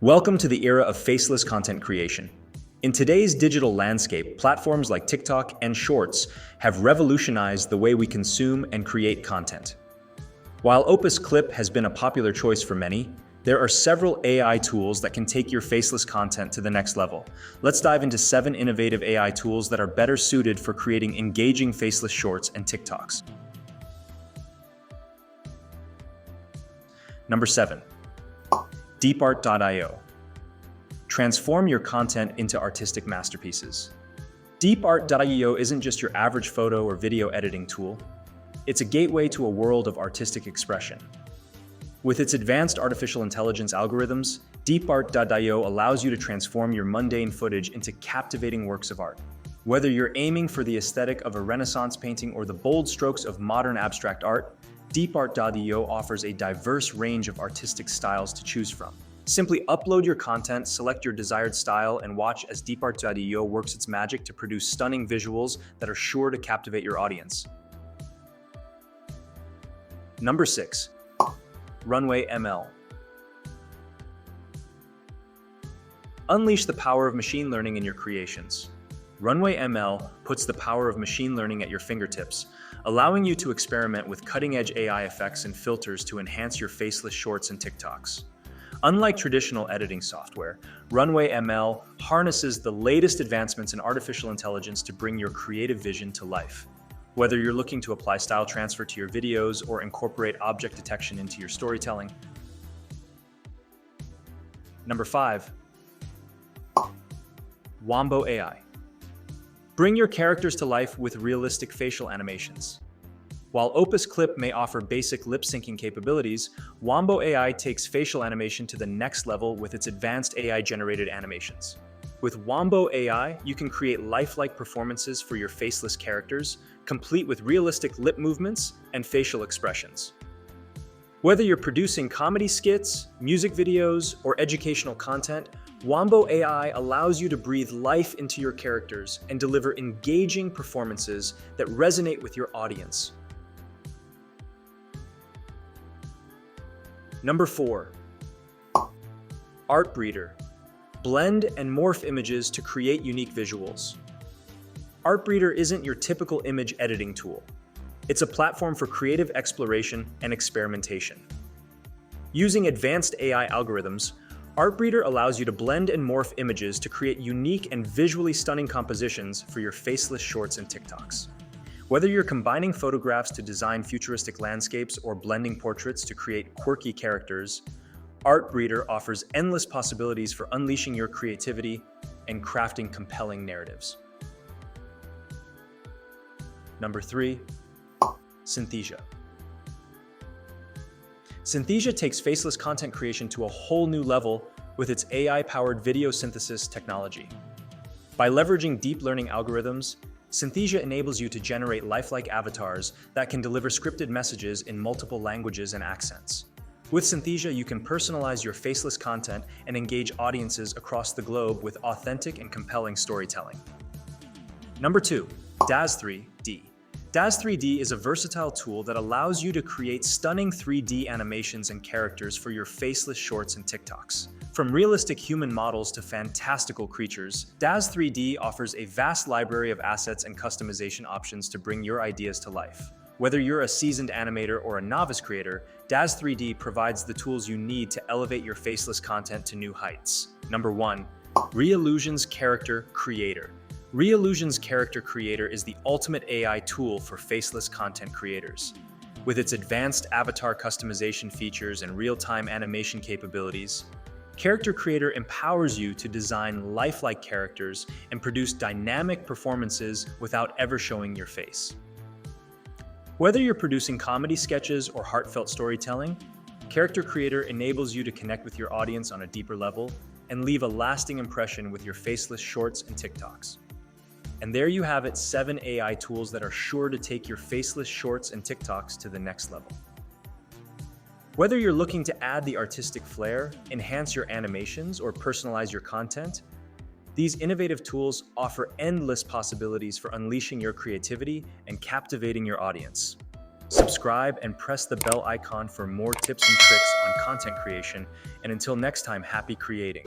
Welcome to the era of faceless content creation. In today's digital landscape, platforms like TikTok and Shorts have revolutionized the way we consume and create content. While Opus Clip has been a popular choice for many, there are several AI tools that can take your faceless content to the next level. Let's dive into 7 innovative AI tools that are better suited for creating engaging faceless shorts and TikToks. Number 7. DeepArt.io. Transform your content into artistic masterpieces. DeepArt.io isn't just your average photo or video editing tool. It's a gateway to a world of artistic expression. With its advanced artificial intelligence algorithms, DeepArt.io allows you to transform your mundane footage into captivating works of art. Whether you're aiming for the aesthetic of a Renaissance painting or the bold strokes of modern abstract art, DeepArt.io offers a diverse range of artistic styles to choose from. Simply upload your content, select your desired style, and watch as DeepArt.io works its magic to produce stunning visuals that are sure to captivate your audience. Number 6. Runway ML. Unleash the power of machine learning in your creations. Runway ML puts the power of machine learning at your fingertips, allowing you to experiment with cutting-edge AI effects and filters to enhance your faceless shorts and TikToks. Unlike traditional editing software, Runway ML harnesses the latest advancements in artificial intelligence to bring your creative vision to life. Whether you're looking to apply style transfer to your videos or incorporate object detection into your storytelling. Number 5. Wombo AI. Bring your characters to life with realistic facial animations. While Opus Clip may offer basic lip syncing capabilities, Wombo AI takes facial animation to the next level with its advanced AI-generated animations. With Wombo AI, you can create lifelike performances for your faceless characters, complete with realistic lip movements and facial expressions. Whether you're producing comedy skits, music videos, or educational content, Wombo AI allows you to breathe life into your characters and deliver engaging performances that resonate with your audience. Number 4. Artbreeder. Blend and morph images to create unique visuals. Artbreeder isn't your typical image editing tool. It's a platform for creative exploration and experimentation. Using advanced AI algorithms, Artbreeder allows you to blend and morph images to create unique and visually stunning compositions for your faceless shorts and TikToks. Whether you're combining photographs to design futuristic landscapes or blending portraits to create quirky characters, Artbreeder offers endless possibilities for unleashing your creativity and crafting compelling narratives. Number 3. Synthesia. Synthesia takes faceless content creation to a whole new level with its AI-powered video synthesis technology. By leveraging deep learning algorithms, Synthesia enables you to generate lifelike avatars that can deliver scripted messages in multiple languages and accents. With Synthesia, you can personalize your faceless content and engage audiences across the globe with authentic and compelling storytelling. Number 2. Daz 3D. Daz 3D is a versatile tool that allows you to create stunning 3D animations and characters for your faceless shorts and TikToks. From realistic human models to fantastical creatures, Daz 3D offers a vast library of assets and customization options to bring your ideas to life. Whether you're a seasoned animator or a novice creator, Daz 3D provides the tools you need to elevate your faceless content to new heights. Number 1. Reallusion's Character Creator. Reallusion's Character Creator is the ultimate AI tool for faceless content creators. With its advanced avatar customization features and real-time animation capabilities, Character Creator empowers you to design lifelike characters and produce dynamic performances without ever showing your face. Whether you're producing comedy sketches or heartfelt storytelling, Character Creator enables you to connect with your audience on a deeper level and leave a lasting impression with your faceless shorts and TikToks. And there you have it, 7 AI tools that are sure to take your faceless shorts and TikToks to the next level. Whether you're looking to add the artistic flair, enhance your animations, or personalize your content, these innovative tools offer endless possibilities for unleashing your creativity and captivating your audience. Subscribe and press the bell icon for more tips and tricks on content creation. And until next time, happy creating.